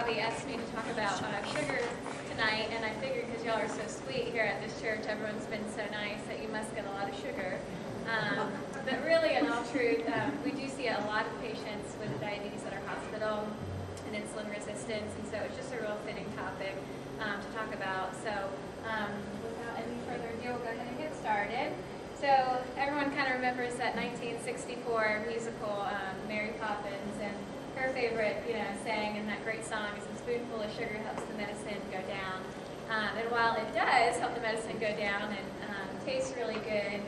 Bobby asked me to talk about sugar tonight, and I figured because y'all are so sweet here at this church, everyone's been so nice that you must get a lot of sugar. But really, in all truth, we do see a lot of patients with diabetes at our hospital and insulin resistance, and so it's just a real fitting topic to talk about. So without any further ado, we'll go ahead and get started. So everyone kind of remembers that 1964 musical, Mary Poppins, and her favorite, saying in that great song is, "A spoonful of sugar helps the medicine go down." And while it does help the medicine go down and tastes really good,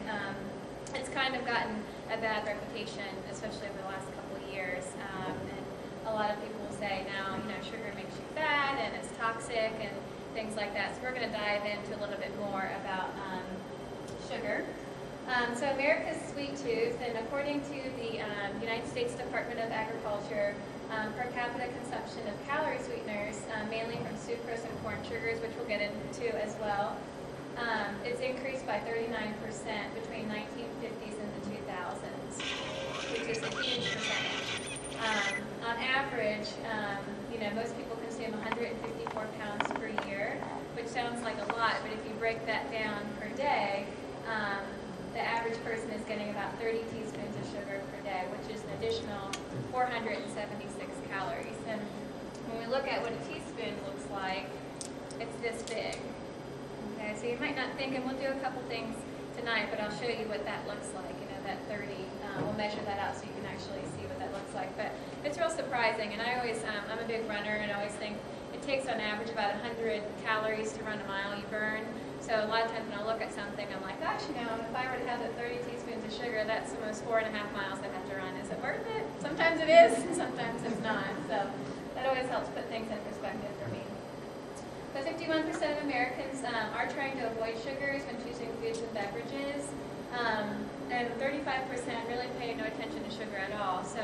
it's kind of gotten a bad reputation, especially over the last couple of years. And a lot of people will say now, sugar makes you fat and it's toxic and things like that. So we're going to dive into a little bit more about sugar. So America's sweet tooth, and according to the United States Department of Agriculture, per capita consumption of calorie sweeteners, mainly from sucrose and corn sugars, which we'll get into as well, it's increased by 39% between 1950s and the 2000s, which is a huge percentage. On average, most people consume 154 pounds per year, which sounds like a lot, but if you break that down per day, the average person is getting about 30 teaspoons of sugar per day, which is an additional 476 calories. And when we look at what a teaspoon looks like, it's this big. Okay, so you might not think, and we'll do a couple things tonight, but I'll show you what that looks like. That 30, we'll measure that out so you can actually see what that looks like. But it's real surprising, and I always, I'm a big runner, and I always think it takes on average about 100 calories to run a mile you burn. So a lot of times when I look at something, I'm like, gosh, if I were to have that 30 teaspoons of sugar, that's almost 4.5 miles I have to run. Is it worth it? Sometimes it is, and sometimes it's not. So that always helps put things in perspective for me. But 51% of Americans are trying to avoid sugars when choosing foods and beverages. And 35% really pay no attention to sugar at all. So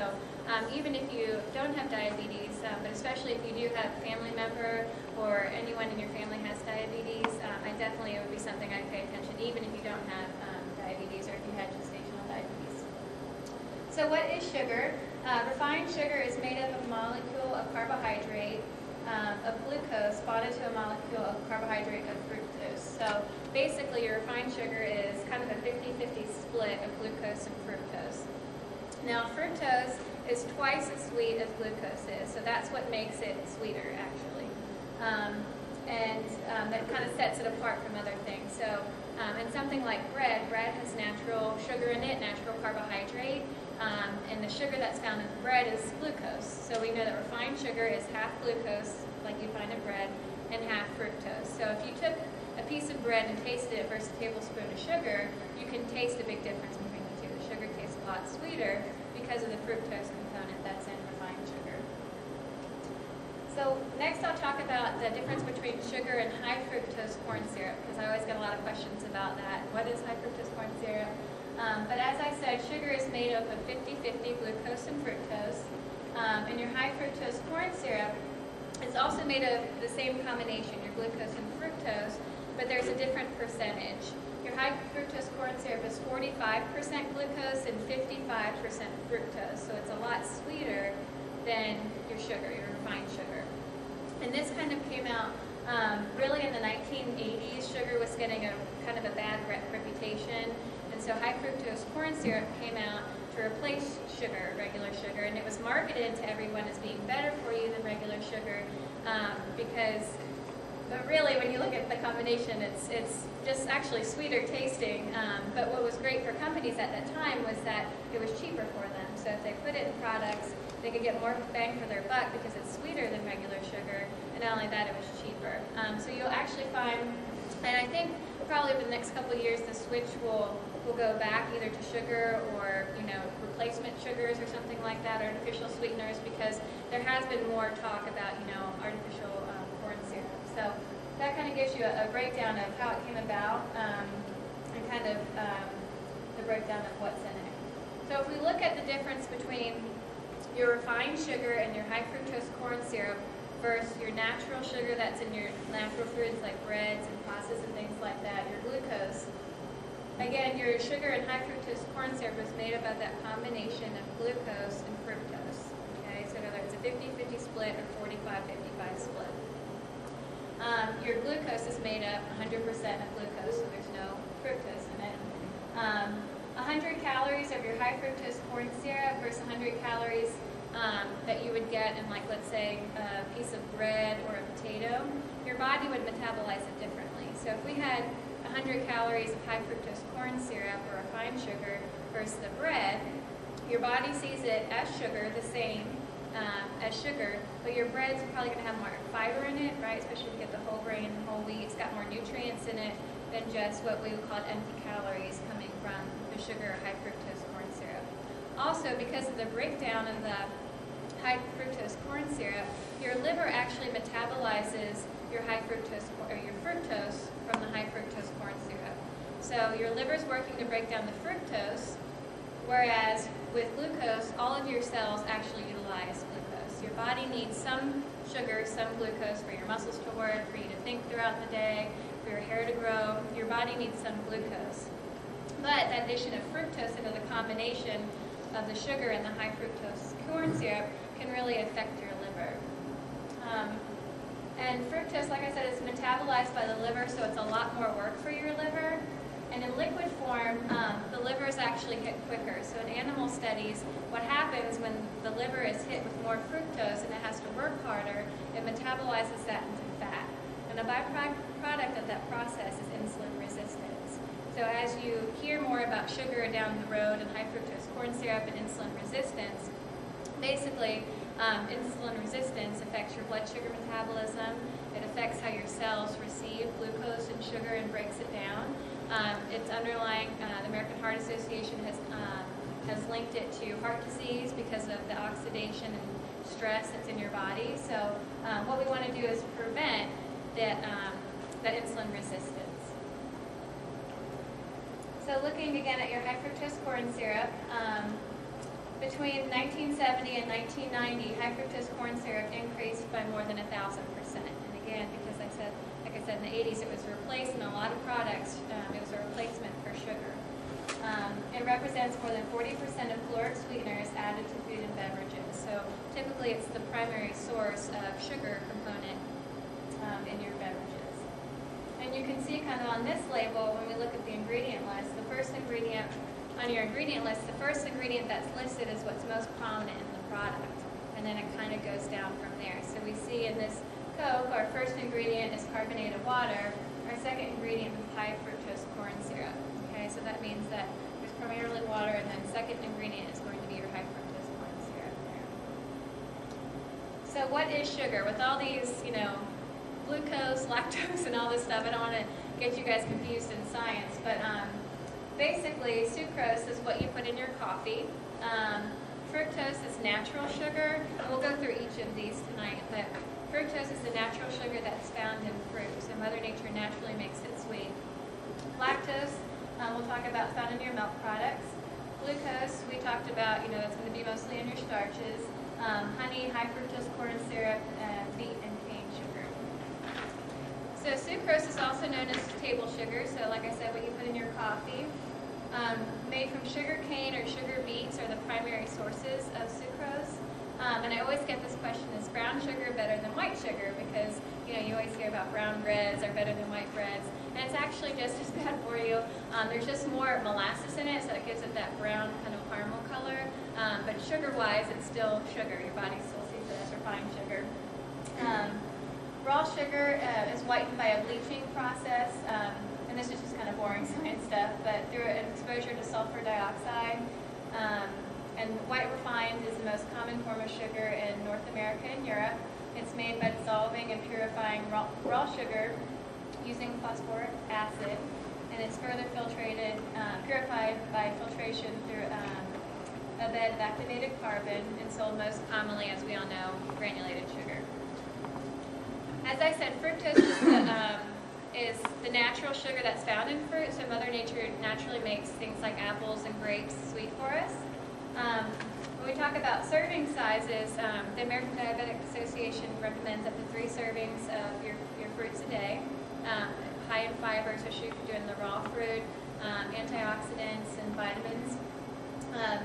even if you don't have diabetes, but especially if you do have a family member or anyone in your family has diabetes, it would be something I'd pay attention, even if you don't have diabetes or if you had gestational diabetes. So what is sugar? Refined sugar is made up of a molecule of carbohydrate of glucose bonded to a molecule of carbohydrate of fructose. So basically your refined sugar is kind of a 50-50 split of glucose and fructose. Now fructose is twice as sweet as glucose is, so that's what makes it sweeter actually. That kind of sets it apart from other things. So in something like bread has natural sugar in it, natural carbohydrate, and the sugar that's found in the bread is glucose. So we know that refined sugar is half glucose, like you find in bread, and half fructose. So if you took a piece of bread and tasted it versus a tablespoon of sugar, you can taste a big difference between the two. The sugar tastes a lot sweeter because of the fructose component that's in refined sugar. So next I'll talk about the difference between sugar and high fructose corn syrup, because I always get a lot of questions about that. What is high fructose corn syrup? But as I said, sugar is made up of 50-50 glucose and fructose. And your high fructose corn syrup is also made of the same combination, your glucose and fructose, but there's a different percentage. Your high fructose corn syrup is 45% glucose and 55% fructose, so it's a lot sweeter than your sugar, your refined sugar. And this kind of came out really in the 1980s. Sugar was getting a kind of a bad reputation, and so high fructose corn syrup came out to replace sugar, regular sugar, and it was marketed to everyone as being better for you than regular sugar but really when you look at the combination, it's just actually sweeter tasting, but what was great for companies at that time was that it was cheaper for them. So if they put it in products, they could get more bang for their buck because it's sweeter than regular sugar, and not only that, it was cheaper. So you'll actually find, and I think probably over the next couple of years the switch will go back either to sugar or replacement sugars or something like that, artificial sweeteners, because there has been more talk about artificial corn syrup. So that kind of gives you a breakdown of how it came about and kind of the breakdown of what's in it. So if we look at the difference between your refined sugar and your high fructose corn syrup versus your natural sugar that's in your natural foods like breads and pastas and things like that, your glucose, again, your sugar and high fructose corn syrup is made up of that combination of glucose and fructose. Okay, so in other words, a 50-50 split or 45-55 split. Your glucose is made up 100% of glucose, so there's no fructose in it. 100 calories of your high fructose corn syrup versus 100 calories that you would get in, like, let's say, a piece of bread or a potato, your body would metabolize it differently. So if we had 100 calories of high fructose corn syrup or a fine sugar versus the bread, your body sees it as sugar, the same as sugar, but your bread's probably going to have more fiber in it, right? Especially if you get the whole grain, whole wheat. It's got more nutrients in it than just what we would call empty calories coming from the sugar or high fructose corn syrup. Also, because of the breakdown of the high fructose corn syrup, your liver actually metabolizes your high fructose or your fructose from the high fructose corn syrup. So your liver's working to break down the fructose, whereas with glucose, all of your cells actually utilize glucose. Your body needs some sugar, some glucose for your muscles to work, for you to think throughout the day, for your hair to grow. Your body needs some glucose. But the addition of fructose into the combination of the sugar and the high fructose corn syrup can really affect your liver. And fructose, like I said, is metabolized by the liver, so it's a lot more work for your liver. And in liquid form, the liver is actually hit quicker. So in animal studies, what happens when the liver is hit with more fructose and it has to work harder, it metabolizes that into fat. And a byproduct of that process is insulin resistance. So as you hear more about sugar down the road and high fructose corn syrup and insulin resistance, basically insulin resistance affects your blood sugar metabolism. It affects how your cells receive glucose and sugar and breaks it down. It's underlying, the American Heart Association has linked it to heart disease because of the oxidation and stress that's in your body. So what we want to do is prevent that insulin resistance. So looking again at your high fructose corn syrup, between 1970 and 1990, high fructose corn syrup increased by more than 1,000%. And again, because like I said, in the 80s, it was replacing a lot of products. It was a replacement for sugar. It represents more than 40% of caloric sweeteners added to food and beverages. So typically, it's the primary source of sugar component in your beverages. And you can see kind of on this label, when we look at the ingredient list, the first ingredient on your ingredient list, the first ingredient that's listed is what's most prominent in the product. And then it kind of goes down from there. So we see in this Coke, our first ingredient is carbonated water. Our second ingredient is high fructose corn syrup. Okay, so that means that there's primarily water, and then second ingredient is going to be your high fructose corn syrup there. So what is sugar? With all these, glucose, lactose, and all this stuff, I don't want to get you guys confused in science, but basically, sucrose is what you put in your coffee. Fructose is natural sugar, and we'll go through each of these tonight, but fructose is the natural sugar that's found in fruit, so Mother Nature naturally makes it sweet. Lactose, we'll talk about found in your milk products. Glucose, we talked about, it's going to be mostly in your starches. Honey, high fructose corn syrup, wheat, and cane sugar. So sucrose is also known as table sugar, so like I said, what you put in your coffee. Made from sugar cane or sugar beets are the primary sources of sucrose. And I always get this question, is brown sugar better than white sugar? Because, you always hear about brown breads are better than white breads. And it's actually just as bad for you. There's just more molasses in it, so it gives it that brown kind of caramel color. But sugar-wise, it's still sugar. Your body still sees it as refined sugar. Raw sugar is whitened by a bleaching process. And this is just kind of boring science stuff, but through an exposure to sulfur dioxide. And white refined is the most common form of sugar in North America and Europe. It's made by dissolving and purifying raw sugar using phosphoric acid, and it's further purified by filtration through a bed of activated carbon, and sold most commonly, as we all know, granulated sugar. As I said, fructose is the natural sugar that's found in fruit, so Mother Nature naturally makes things like apples and grapes sweet for us. When we talk about serving sizes, the American Diabetic Association recommends up to 3 servings of your fruits a day, high in fiber, especially if you're doing the raw fruit, antioxidants and vitamins.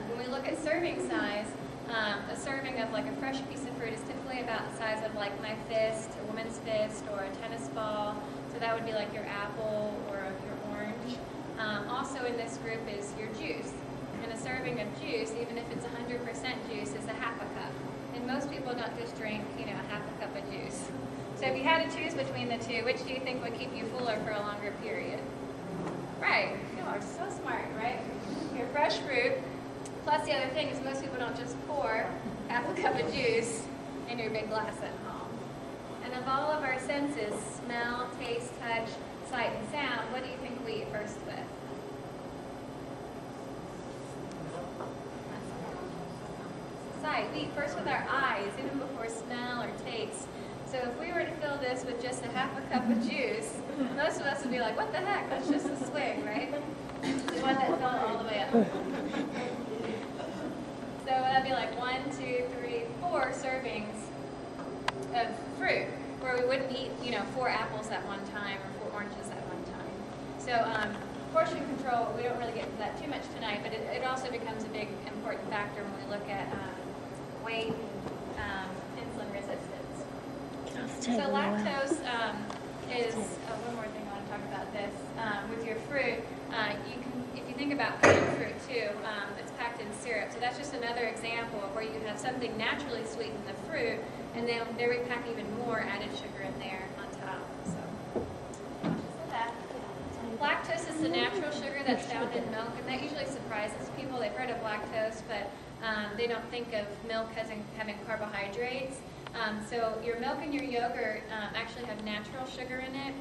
When we look at serving size, A serving of like a fresh piece of fruit is typically about the size of like my fist, a woman's fist, or a tennis ball. So that would be like your apple or your orange. Also in this group is your juice. And a serving of juice, even if it's 100% juice, is a half a cup. And most people don't just drink, a half a cup of juice. So if you had to choose between the two, which do you think would keep you fuller for a longer period? Right, you are so smart, right? Your fresh fruit. Plus the other thing is most people don't just pour half a cup of juice in your big glass at home. And of all of our senses, smell, taste, touch, sight, and sound, what do you think we eat first with? Sight. We eat first with our eyes, even before smell or taste. So if we were to fill this with just a half a cup of juice, most of us would be like, what the heck, that's just a swig, right? We want that filled all the way up. So that'd be like 1, 2, 3, 4 servings of fruit, where we wouldn't eat, 4 apples at one time or 4 oranges at one time. So portion control, we don't really get into that too much tonight, but it also becomes a big important factor when we look at weight and insulin resistance. So lactose is, one more thing I want to talk about this, with your fruit, if you think about canned fruit too, it's packed in syrup. So that's just another example of where you have something naturally sweet in the fruit, and then they would pack even more added sugar in there on top. So that. Lactose is the natural sugar that's found in milk, and that usually surprises people. They've heard of lactose, but they don't think of milk as having carbohydrates. So your milk and your yogurt actually have natural sugar in it.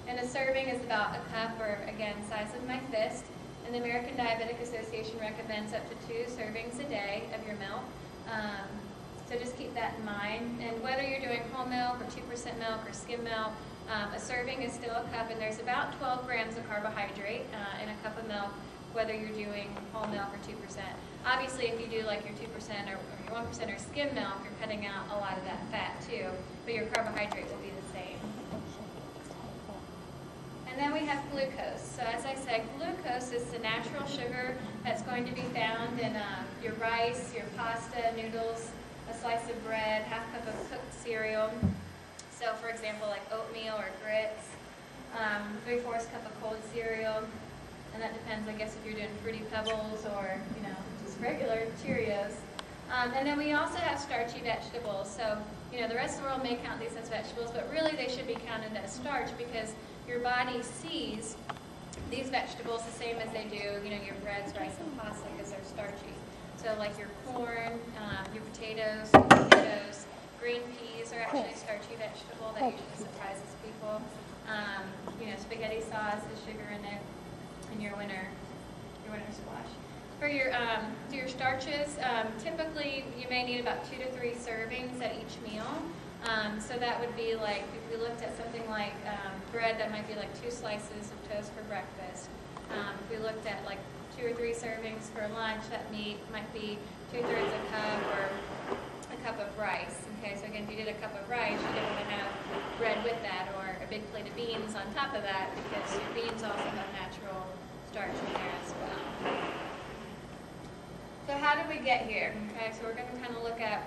And a serving is about a cup, or again, size of my fist. And the American Diabetic Association recommends up to 2 servings a day of your milk. So just keep that in mind. And whether you're doing whole milk or 2% milk or skim milk, a serving is still a cup, and there's about 12 grams of carbohydrate in a cup of milk, whether you're doing whole milk or 2%. Obviously, if you do like your 2% or your 1% or skim milk, you're cutting out a lot of that fat too, but your carbohydrate will be the same. And then we have glucose. So as I said, glucose is the natural sugar that's going to be found in your rice, your pasta, noodles, a slice of bread, half cup of cooked cereal. So for example, like oatmeal or grits, 3/4 cup of cold cereal, and that depends, I guess, if you're doing Fruity Pebbles or, just regular Cheerios. And then we also have starchy vegetables. So, the rest of the world may count these as vegetables, but really they should be counted as starch because your body sees these vegetables the same as they do, your breads, rice, and pasta, because they're starchy. So like your corn, your potatoes, green peas are actually a starchy vegetable that usually surprises people. Spaghetti sauce has sugar in it, and your winter squash. For your starches, typically you may need about 2 to 3 servings at each meal. So that would be like, if we looked at something like bread, that might be like 2 slices of toast for breakfast. If we looked at like 2 or 3 servings for lunch, that might be 2/3 a cup or a cup of rice. Okay, so again, if you did a cup of rice, you didn't want to have bread with that or a big plate of beans on top of that, because your beans also have natural starch in there as well. So how did we get here? Okay, so we're going to kind of look at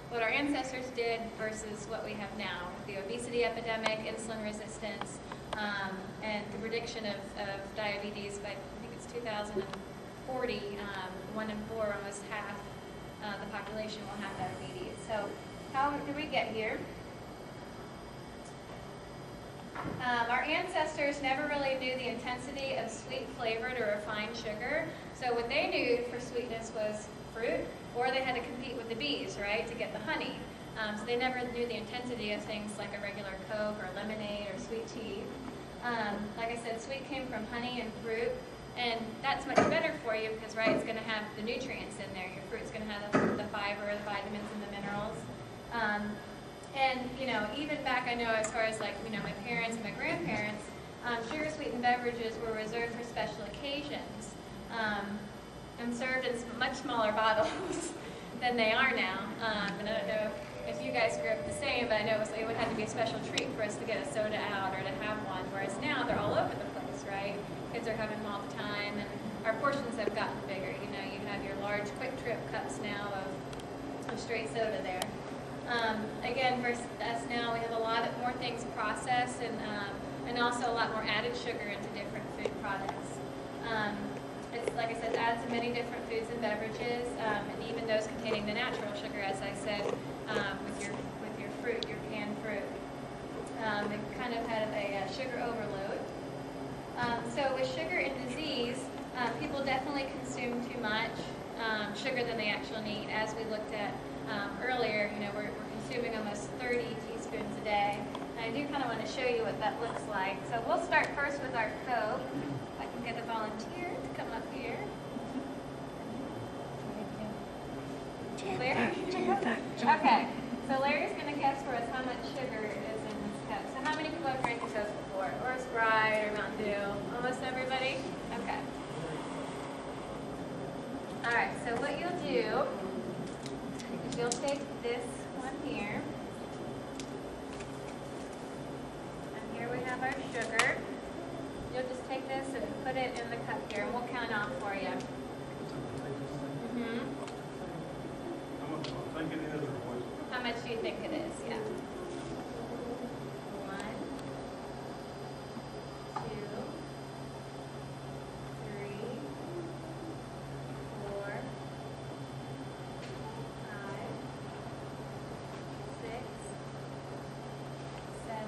what our ancestors did versus what we have now. The obesity epidemic, insulin resistance, and the prediction of diabetes by, I think it's 2040, 1 in 4, almost half the population will have diabetes. So how did we get here? Our ancestors never really knew the intensity of sweet flavored or refined sugar. So what they knew for sweetness was fruit, or they had to compete with the bees, right, to get the honey. So they never knew the intensity of things like a regular Coke or lemonade or sweet tea. Like I said, sweet came from honey and fruit, and that's much better for you because, right, it's going to have the nutrients in there. Your fruit's going to have the fiber, the vitamins, and the minerals. And, even back, I know as far as like, my parents and my grandparents, sugar sweetened beverages were reserved for special occasions and served in much smaller bottles than they are now. And I don't know if you guys grew up the same, but I know it would have to be a special treat for us to get a soda out or to have one, whereas now they're all over the place, right? Kids are having them all the time, and our portions have gotten bigger. You know, you have your large quick trip cups now of straight soda there. Again, for us now, we have a lot more things processed and also a lot more added sugar into different food products. It's, like I said, adds to many different foods and beverages, and even those containing the natural sugar, as I said, with your fruit, your canned fruit. They kind of had a sugar overload. So with sugar and disease, people definitely consume too much sugar than they actually need. As we looked at earlier, you know, we're consuming almost 30 teaspoons a day. And I do kind of want to show you what that looks like. So we'll start first with our Coke. If I can get a volunteer to come up here. Larry? Okay. So Larry's going to guess for us how much sugar is in this Coke. So how many people have drank a Coke before? Or a Sprite or Mountain Dew? Almost everybody? Okay. All right. So what you'll do is you'll take this one here. And here we have our sugar. You'll just take this and put it in the cup here, and we'll count off for you. How much do you think it is? Yeah. 1, 2, 3, 4, 5, 6, 7,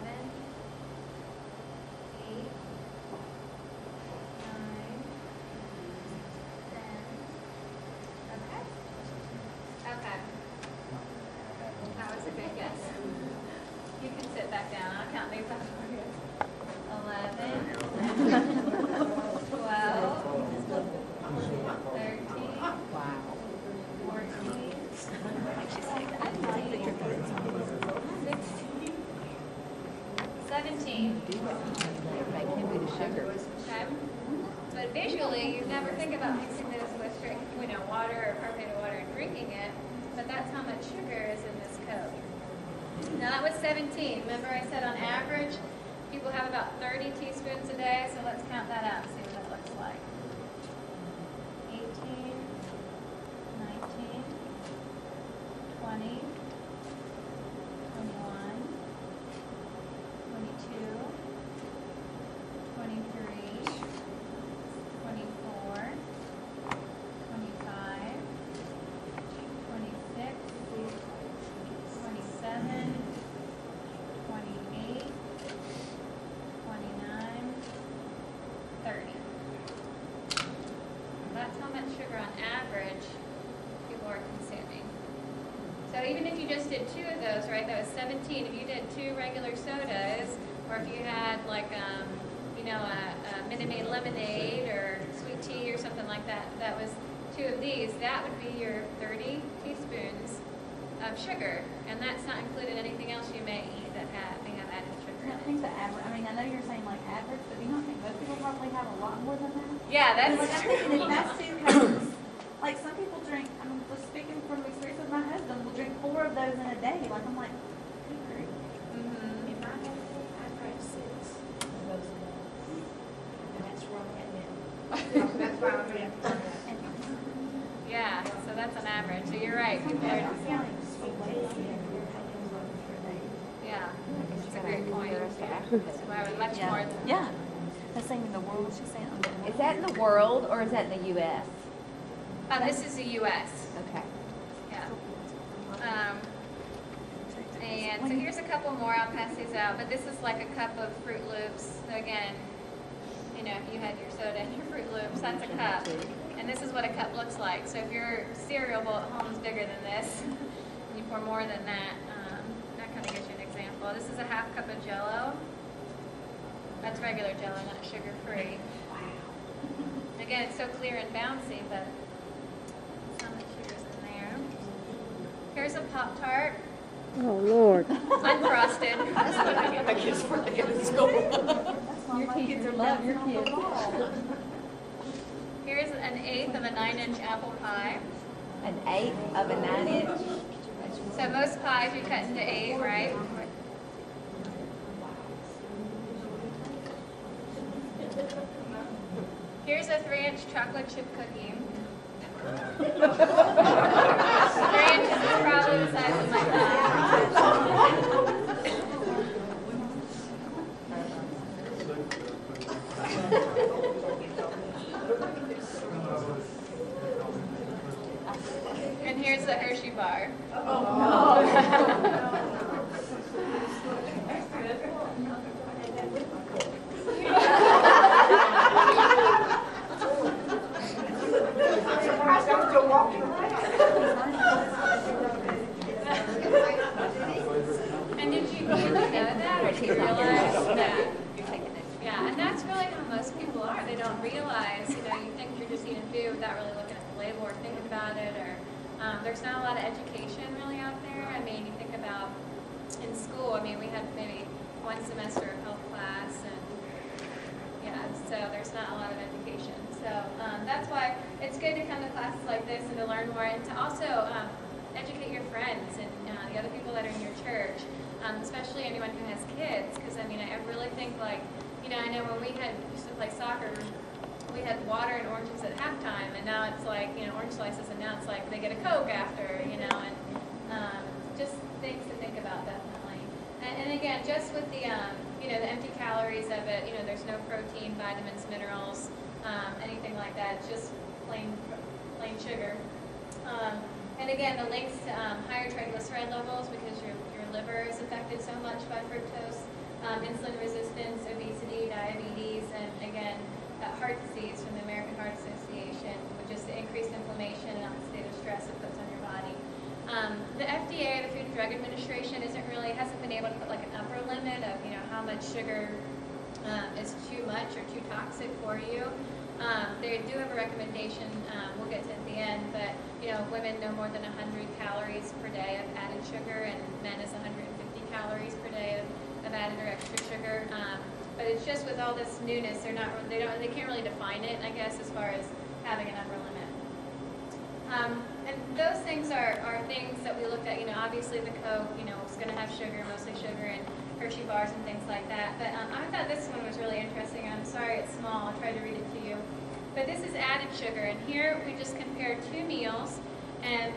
8, 9, 10. Okay. Okay. That was a good guess. You can sit back down. I'll count these up for you. 11, 12, 13, 14, 16, 17. Okay. But visually, you never think about mixing this with straight, water or carbonated water and drinking it. But that's how much sugar is in this Coke. Now that was 17. Remember I said on average, people have about 30 teaspoons a day, so let's count that out and see what that looks like. 18, 19, 20, 21, 22, 23, 24, 25, 26, 27, 28, 29, 30. That's how much sugar on average people are consuming. So even if you just did 2 of those, right, that was 17. If you did 2 regular sodas, or if you had like, a Minute Maid lemonade or sweet tea or something like that, that was 2 of these, that would be your 30 teaspoons of sugar, and that's not included anything else you may eat that may have added sugar. I think the average, I know you're saying like average, but do you not think most people probably have a lot more than that? Yeah, that's like, I'm thinking if that's 2 cups, like some people drink, I'm just speaking from experience with my husband, will drink 4 of those in a day. Like I'm like, good grief. If I had I drank 6 of those a day. And that's where I'm at now. That's where I'm at. yeah, so that's an average. So you're right. People are, yeah, it's a great point. So I would much more. Yeah. That's saying in the world, she's saying. Is that in the world or is that in the U.S.? This is the U.S. Okay. Yeah. And so here's a couple more. I'll pass these out. But this is like a cup of Fruit Loops. So again, if you had your soda and your Fruit Loops, that's a cup. And this is what a cup looks like. So if your cereal bowl at home is bigger than this, and you pour more than that, that kind of gives you an example. This is a half cup of Jell-O. That's regular Jell-O, not sugar-free. Wow. Again, it's so clear and bouncy, but how much sugar's in there? Here's a Pop-Tart. Oh, Lord. Unfrosted. That's what I get my kids for to get to school. Your teachers love your kids. Here's an 1/8 of a 9-inch apple pie. An 1/8 of a 9-inch? So most pies you cut into 8, right? Here's here's a 3-inch chocolate chip cookie. 3 inches is probably the size of my thumb. And here's the Hershey bar. I'm still walking around. And did you know that, or did you realize that? Yeah, and that's really how most people are. They don't realize, you think you're just eating food without really looking at the label or thinking about it, or there's not a lot of education really out there. I mean, you think about in school, I mean, we had maybe 1 semester of health class, and yeah, so there's not a lot of education. So that's why it's good to come to classes like this and to learn more, and to also educate your friends and the other people that are in your church, especially anyone who has kids, because I mean, I really think like, I know when we used to play soccer, we had water and oranges at halftime, and now it's like, orange slices, and now it's like they get a Coke after, and just things to think about, definitely. And again, just with the, the empty calories of it, there's no protein, vitamins, minerals, anything like that. It's just plain sugar. And again, the links to higher triglyceride levels, because your liver is affected so much by fructose, insulin resistance, obesity, diabetes, and again, heart disease from the American Heart Association, which is the increased inflammation and oxidative stress it puts on your body. The FDA, the Food and Drug Administration, hasn't been able to put like an upper limit of how much sugar is too much or too toxic for you. They do have a recommendation, we'll get to at the end, but women no more than 100 calories per day of added sugar, and men is 150 calories per day of added or extra sugar. But it's just with all this newness, they can't really define it, I guess, as far as having an upper limit. And those things are things that we looked at. Obviously the Coke, it's going to have sugar, mostly sugar, and Hershey bars and things like that. But I thought this one was really interesting. I'm sorry it's small. I'll try to read it to you. But this is added sugar, and here we just compared 2 meals, and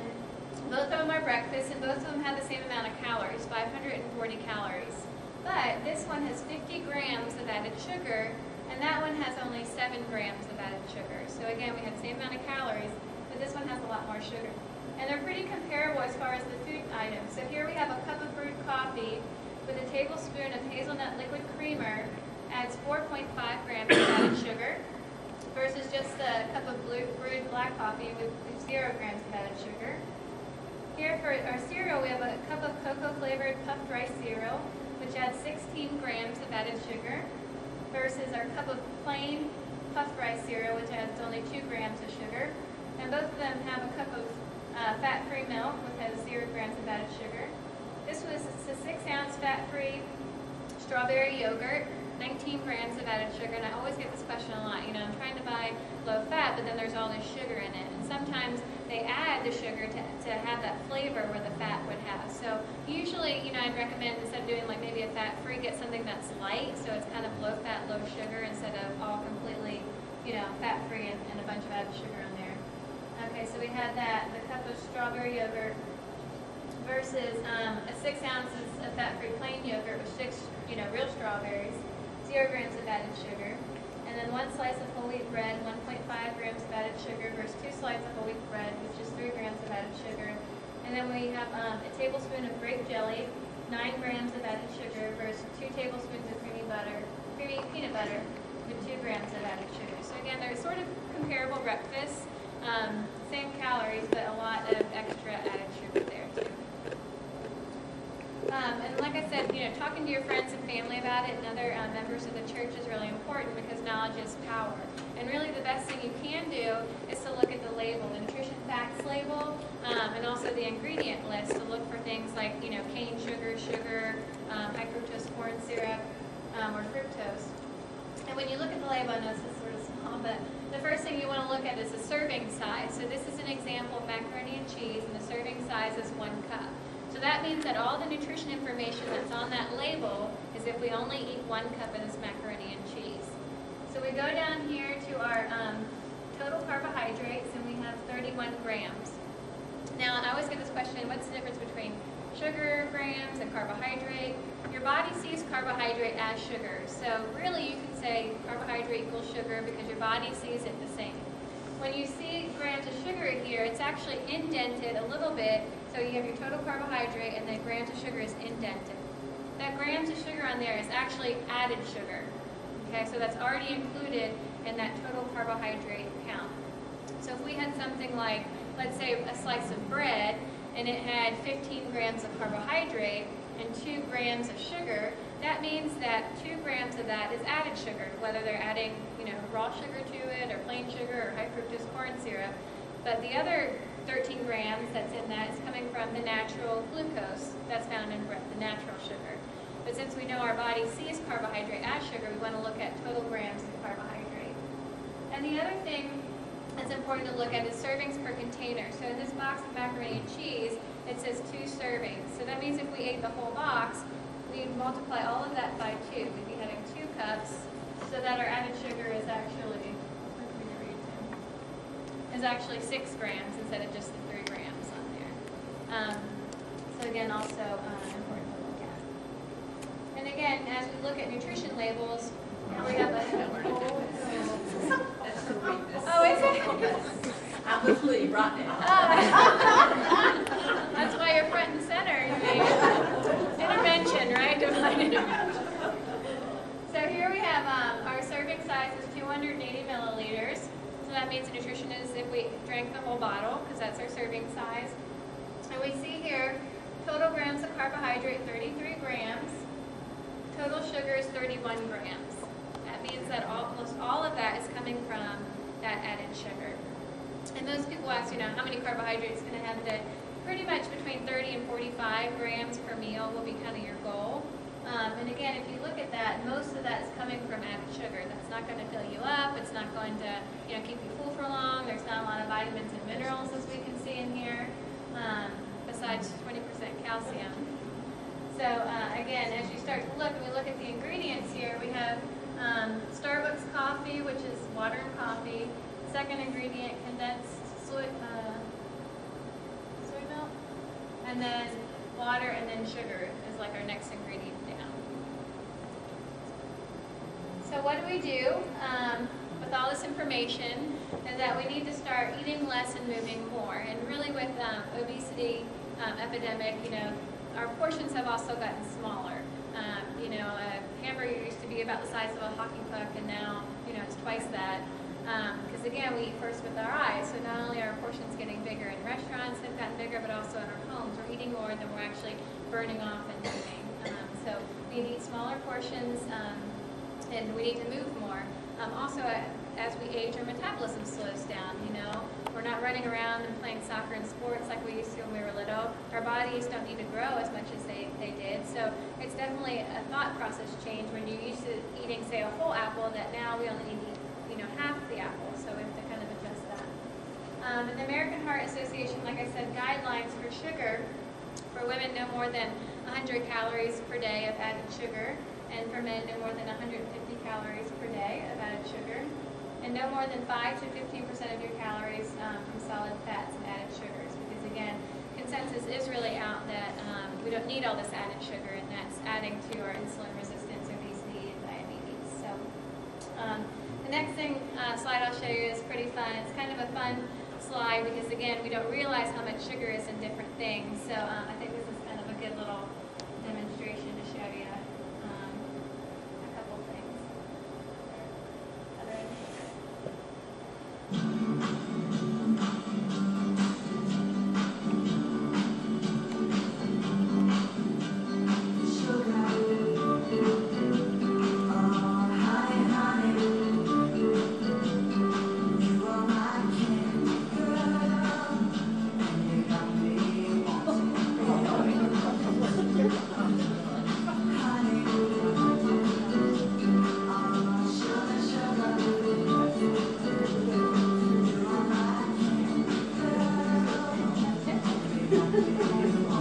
both of them are breakfast, and both of them have the same amount of calories, 540 calories. But this one has 50 grams of added sugar, and that one has only 7 grams of added sugar. So again, we have the same amount of calories, but this one has a lot more sugar. And they're pretty comparable as far as the food items. So here we have a cup of brewed coffee with a tablespoon of hazelnut liquid creamer, adds 4.5 grams of added sugar, versus just a cup of brewed black coffee with 0 grams of added sugar. Here for our cereal, we have a cup of cocoa-flavored puffed rice cereal, which adds 16 grams of added sugar, versus our cup of plain puffed rice cereal, which adds only 2 grams of sugar. And both of them have a cup of fat-free milk, which has 0 grams of added sugar. This was a 6-ounce fat-free strawberry yogurt, 19 grams of added sugar. And I always get this question a lot. I'm trying to buy low fat, but then there's all this sugar in it. And sometimes they add the sugar to have that flavor where the fat would have. So usually, I'd recommend, instead of doing like maybe a fat-free, get something that's light, so it's kind of low fat, low sugar, instead of all completely, fat-free and a bunch of added sugar in there. Okay, so we had that, the cup of strawberry yogurt versus a 6 ounces of fat-free plain yogurt with 6, real strawberries, 0 grams of added sugar. And then 1 slice of whole wheat bread, 1.5 grams of added sugar versus 2 slices of whole wheat bread, which is 3 grams of added sugar. And then we have a tablespoon of grape jelly, 9 grams of added sugar versus 2 tablespoons of creamy peanut butter with 2 grams of added sugar. So again, they're sort of comparable breakfasts, same calories, but a lot of extra added sugar there too. And like I said, talking to your friends and family about it and other members of the church is really important, because knowledge is power. And really the best thing you can do is to look at the label, the nutrition facts label, and also the ingredient list, to look for things like, cane sugar, high fructose corn syrup, or fructose. And when you look at the label, I know this is sort of small, but the first thing you want to look at is the serving size. So this is an example of macaroni and cheese, and the serving size is 1 cup. So that means that all the nutrition information that's on that label is if we only eat 1 cup of this macaroni and cheese. So we we go down here to our total carbohydrates, and we have 31 grams. Now, I always get this question, what's the difference between sugar grams and carbohydrate? Your body sees carbohydrate as sugar. So really you can say carbohydrate equals sugar because your body sees it the same. When you see grams of sugar here, it's actually indented a little bit. So you have your total carbohydrate and then grams of sugar is indented. That grams of sugar on there is actually added sugar. Okay, so that's already included in that total carbohydrate count. So if we had something like, let's say a slice of bread, and it had 15 grams of carbohydrate and 2 grams of sugar, that means that 2 grams of that is added sugar, whether they're adding, raw sugar to it, or plain sugar, or high fructose corn syrup. But the other 13 grams that's in that is coming from the natural glucose that's found in bread, the natural sugar. But since we know our body sees carbohydrate as sugar, we want to look at total grams of carbohydrate. And the other thing that's important to look at is servings per container. So in this box of macaroni and cheese, it says 2 servings. So that means if we ate the whole box, we'd multiply all of that by 2. We'd be having 2 cups, so that our added sugar is actually 6 grams instead of just the 3 grams on there. So again, also important to look at. And again, as we look at nutrition labels, we have a oh, is it? I'm with Lee right now. That's why you're front and center. Intervention, right? Divine intervention. So here we have our serving size is 280 milliliters. So that means a nutritionist if we drank the whole bottle, because that's our serving size. And we see here total grams of carbohydrate, 33 grams. Total sugar is 31 grams. That means that almost all of that is coming from that added sugar. And those people ask, how many carbohydrates can I have a day? Pretty much between 30 and 45 grams per meal will be kind of your goal. And again, if you look at that, most of that is coming from added sugar. That's not going to fill you up. It's not going to keep you full for long. There's not a lot of vitamins and minerals, as we can see in here, besides 20% calcium. So again, as you start to look, and we look at the ingredients here, we have Starbucks coffee, which is water and coffee. Second ingredient, condensed soy milk, and then water, and then sugar is like our next ingredient down. So what do we do with all this information is that we need to start eating less and moving more. And really with obesity epidemic, our portions have also gotten smaller. A hamburger used to be about the size of a hockey puck, and now, it's twice that. Because again, we eat first with our eyes, so not only are our portions getting bigger in restaurants, they've gotten bigger, but also in our homes. We're eating more than we're actually burning off and moving. So we need to eat smaller portions, and we need to move more. Also, as we age, our metabolism slows down. We're not running around and playing soccer and sports like we used to when we were little. Our bodies don't need to grow as much as they did. So it's definitely a thought process change when you're used to eating, say, a whole apple, that now we only need to eat half the apple, so we have to kind of adjust that. And the American Heart Association, like I said, guidelines for sugar for women no more than 100 calories per day of added sugar, and for men no more than 150 calories per day of added sugar, and no more than 5 to 15% of your calories from solid fats and added sugars, because again, consensus is really out that we don't need all this added sugar, and that's adding to our insulin resistance, obesity, and diabetes. So. The next slide I'll show you is pretty fun. It's kind of a fun slide because, again, we don't realize how much sugar is in different things. So I think this is kind of a good little demonstration to show you a couple things.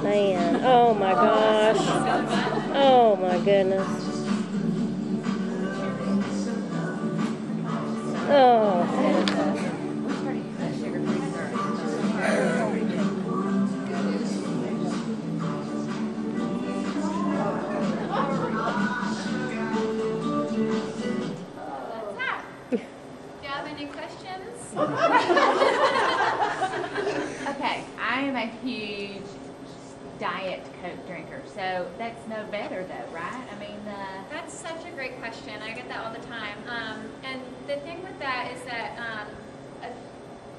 Man, oh my gosh. Oh my goodness. Okay, I am a huge Diet Coke drinker, so that's no better though, right? I mean, That's such a great question. I get that all the time. And the thing with that is that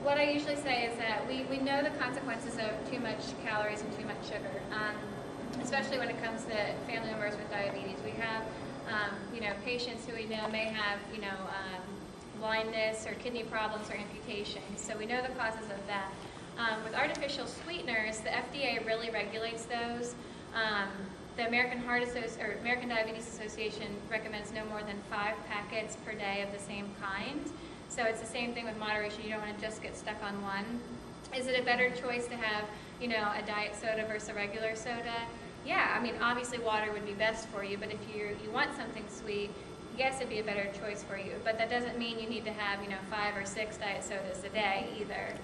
what I usually say is that we know the consequences of too much calories and too much sugar, especially when it comes to family members with diabetes. We have, patients who we know may have, blindness or kidney problems or amputations. So we know the causes of that. With artificial sweeteners, the FDA really regulates those. The American Diabetes Association recommends no more than 5 packets per day of the same kind. So it's the same thing with moderation. You don't want to just get stuck on one. Is it a better choice to have, a diet soda versus a regular soda? Yeah, I mean, obviously water would be best for you, but if you want something sweet, yes, it'd be a better choice for you. But that doesn't mean you need to have, 5 or 6 diet sodas a day either.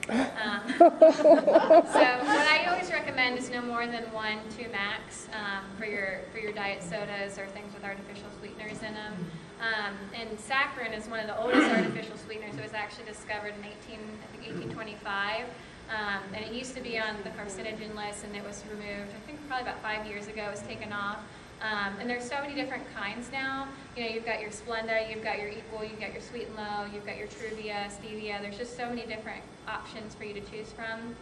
So what I always recommend is no more than 1, 2 max for your diet sodas or things with artificial sweeteners in them. And saccharin is one of the oldest artificial sweeteners. It was actually discovered in 1825. And it used to be on the carcinogen list, and it was removed, I think probably about 5 years ago. It was taken off. And there's so many different kinds now. You've got your Splenda, you've got your Equal, you've got your Sweet and Low, you've got your Truvia, Stevia. There's just so many different options for you to choose from.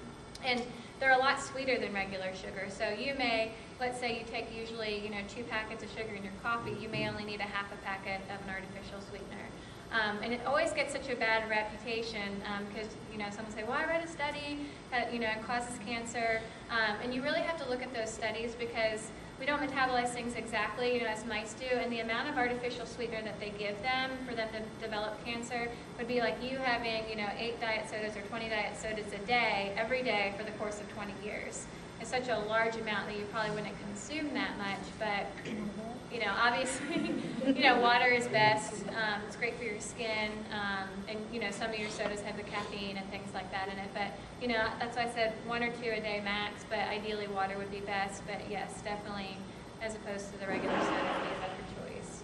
And they're a lot sweeter than regular sugar. So you may, let's say you take usually 2 packets of sugar in your coffee, you may only need a half a packet of an artificial sweetener. And it always gets such a bad reputation because, someone say, well, I read a study that, it causes cancer. And you really have to look at those studies because we don't metabolize things exactly, as mice do, and the amount of artificial sweetener that they give them for them to develop cancer would be like you having, 8 diet sodas or 20 diet sodas a day, every day for the course of 20 years. It's such a large amount that you probably wouldn't consume that much, but, obviously, water is best. It's great for your skin, and, some of your sodas have the caffeine and things like that in it, but, that's why I said 1 or 2 a day max, but ideally water would be best, but yes, definitely, as opposed to the regular soda would be a better choice.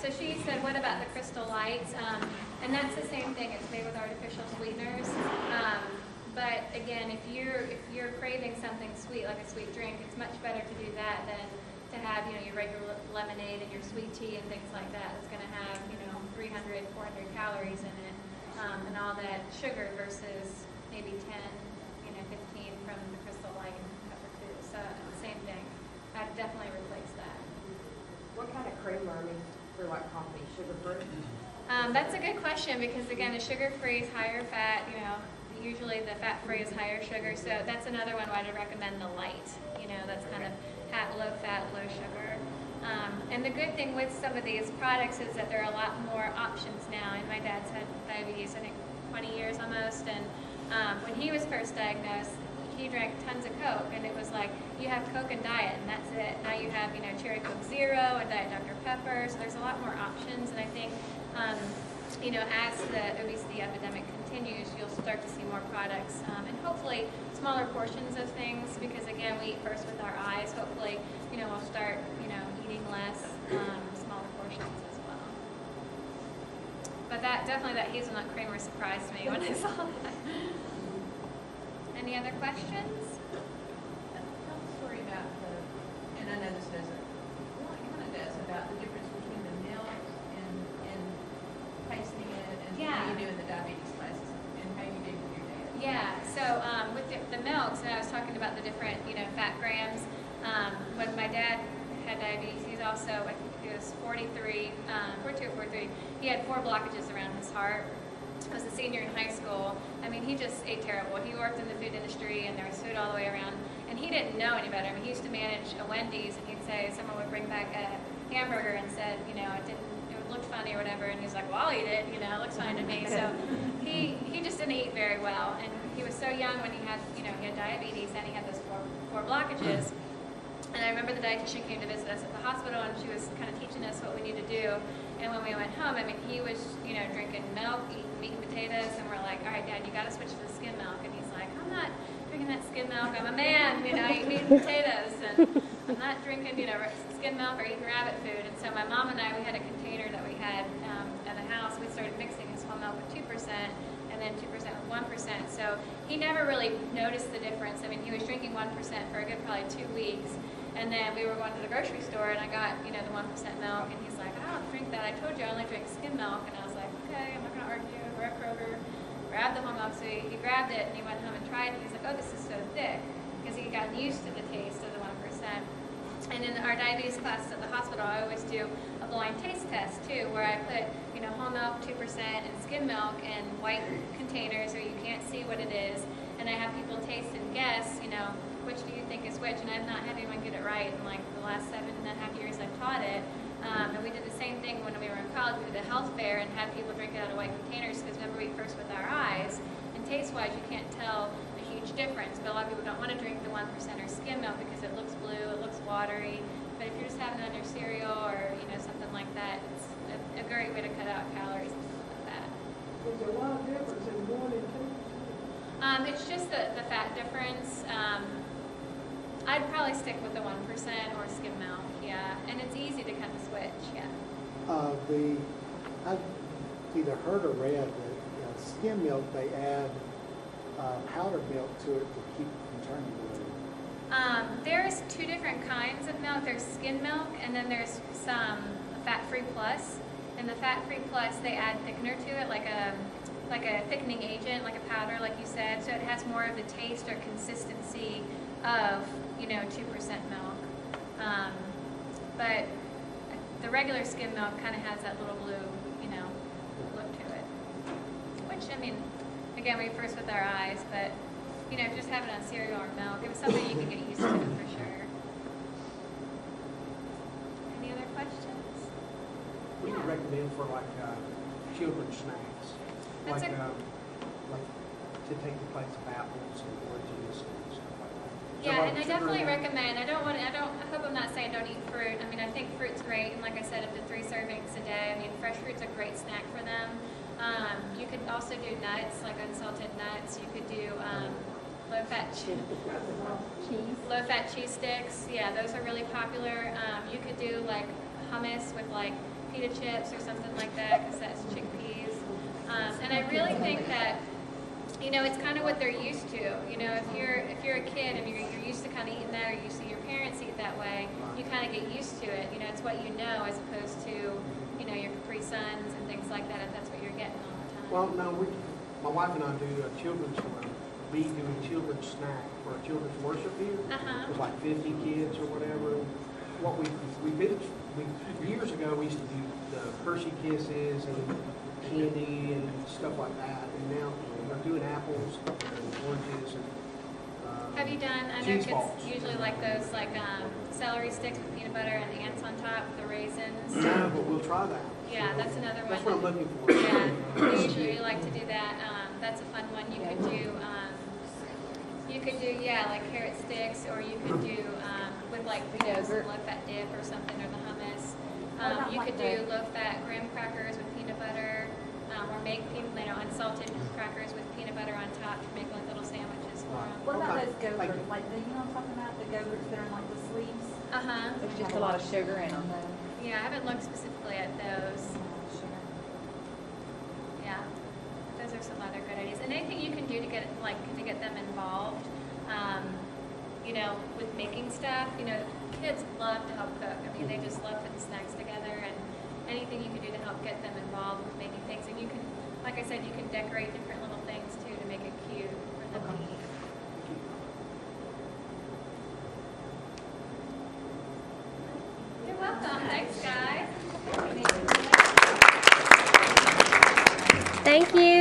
So she said, what about the Crystal Lights? And that's the same thing. It's made with artificial sweeteners. But again, if you're craving something sweet, like a sweet drink, it's much better to do that than to have your regular lemonade and your sweet tea and things like that. It's going to have 300, 400 calories in it, and all that sugar versus maybe 10, 15 from the Crystal Light and Pepper 2. So same thing. I'd definitely replace that. What kind of creamer makes for like coffee? Sugar-free? That's a good question because again, the sugar-free is higher fat. Usually the fat-free is higher sugar. So that's another one where I'd recommend the light. That's kind of low fat, low sugar. And the good thing with some of these products is that there are a lot more options now. And my dad's had diabetes, I think, 20 years almost. And when he was first diagnosed, he drank tons of Coke, and it was like, you have Coke and Diet, and that's it. Now you have, Cherry Coke Zero and Diet Dr. Pepper, so there's a lot more options, and I think, as the obesity epidemic continues, you'll start to see more products, and hopefully smaller portions of things, because again, we eat first with our eyes. Hopefully, we'll start, eating less, smaller portions as well. But definitely that hazelnut creamer surprised me when I saw that. Any other questions? Tell a story about and I know this doesn't, well, it kind of does, about the difference between the milk and tasting it and how you do in the diabetes classes and how you do with your dad. Yeah, so with the milks, and I was talking about the different, fat grams. When my dad had diabetes, he's also, I think he was 42 or 43. He had 4 blockages around his heart. Was a senior in high school. I mean, he just ate terrible. He worked in the food industry, and there was food all the way around. And he didn't know any better. I mean, he used to manage a Wendy's, and he'd say someone would bring back a hamburger and said, it looked funny or whatever. And he's like, well, I'll eat it. It looks fine to me. So he just didn't eat very well. And he was so young when he had, he had diabetes, and he had those four blockages. And I remember the dietitian came to visit us at the hospital, and she was kind of teaching us what we need to do. And when we went home, I mean, he was, drinking milk, eating meat and potatoes, and we're like, all right, Dad, you got to switch to the skim milk. And he's like, I'm not drinking that skim milk. I'm a man, I eat meat and potatoes, and I'm not drinking, skim milk or eating rabbit food. And so my mom and I, we had a container that we had at the house. We started mixing his whole milk with 2% and then 2% with 1%. So he never really noticed the difference. I mean, he was drinking 1% for a good probably 2 weeks. And then we were going to the grocery store, and I got, the 1% milk, and he's like, I don't drink that. I told you I only drink skim milk. And I was like, okay, I'm not going to argue. We're at Kroger. Grabbed the whole milk. So he grabbed it, and he went home and tried it. And he's like, oh, this is so thick, because he got used to the taste of the 1%. And in our diabetes classes at the hospital, I always do a blind taste test, too, where I put, whole milk, 2%, and skim milk in white containers where you can't see what it is. And I have people taste and guess, which do you think is which? And I've not had anyone get it right in like the last 7.5 years I've taught it. And we did the same thing when we were in college. We did a health fair and had people drink it out of white containers because remember we first with our eyes, and taste-wise you can't tell a huge difference. But a lot of people don't want to drink the 1% or skim milk because it looks blue, it looks watery. But if you're just having it on your cereal or something like that, it's a great way to cut out calories and stuff like that. There's a lot of difference in 1 and 2%. It's just the fat difference. I'd probably stick with the 1% or skim milk, yeah. And it's easy to kind of switch, yeah. I've either heard or read that skim milk, they add powdered milk to it to keep it from turning blue. There's 2 different kinds of milk. There's skim milk, and then there's some fat-free plus. And the fat-free plus, they add thickener to it, like a thickening agent, like a powder, like you said. So it has more of the taste or consistency of 2% milk. But the regular skim milk kind of has that little blue, look to it. Which, I mean, again, we first with our eyes, but, just have it on cereal or milk. It was something you can get used to for sure. Any other questions? What do you recommend for children's snacks? That's like to take the place of apples and oranges and stuff like that? Yeah, and I definitely recommend. I hope I'm not saying don't eat fruit. I mean, I think fruit's great, and like I said, up to 3 servings a day. I mean, fresh fruit's a great snack for them. You could also do nuts, like unsalted nuts. You could do low-fat cheese sticks. Yeah, those are really popular. You could do like hummus with like pita chips or something like that, because that's chickpeas. And I really think that it's kind of what they're used to. If you're a kid and you're used to kind of eating that, or you see your parents eat that way, you kind of get used to it. It's what you know, as opposed to your Capri Suns and things like that. If that's what you're getting all the time. Well, no, my wife and I do a children's children's snack for a children's worship here. With like 50 kids or whatever. What years ago we used to do the Hershey Kisses and candy and stuff like that, and now we're doing apples and oranges and have you done? I know cheese kids balls. usually like those celery sticks with peanut butter and the ants on top, the raisins. Yeah, but weuld try that. Yeah, that's another one. That's what I'm looking for. Yeah, we usually like to do that. That's a fun one. You could do like carrot sticks, or you could do with like low-fat dip or something, or the hummus. You could do low-fat graham crackers with peanut butter, or make unsalted crackers with peanut butter on top to make like little sandwiches for them. What about those Go-Gurts? Like, you know what I'm talking about? The Go-Gurts that are in like the sleeves? There's just a lot of sugar in them, though. Yeah, I haven't looked specifically at those. Yeah, those are some other good ideas. And anything you can do to get them involved, with making stuff. Kids love to help cook. I mean, they just love putting snacks together, and anything you can do to help get them involved with making things. And you can, like I said, you can decorate different little things too to make it cute for them to eat. You're welcome. Thanks, guys. Thank you.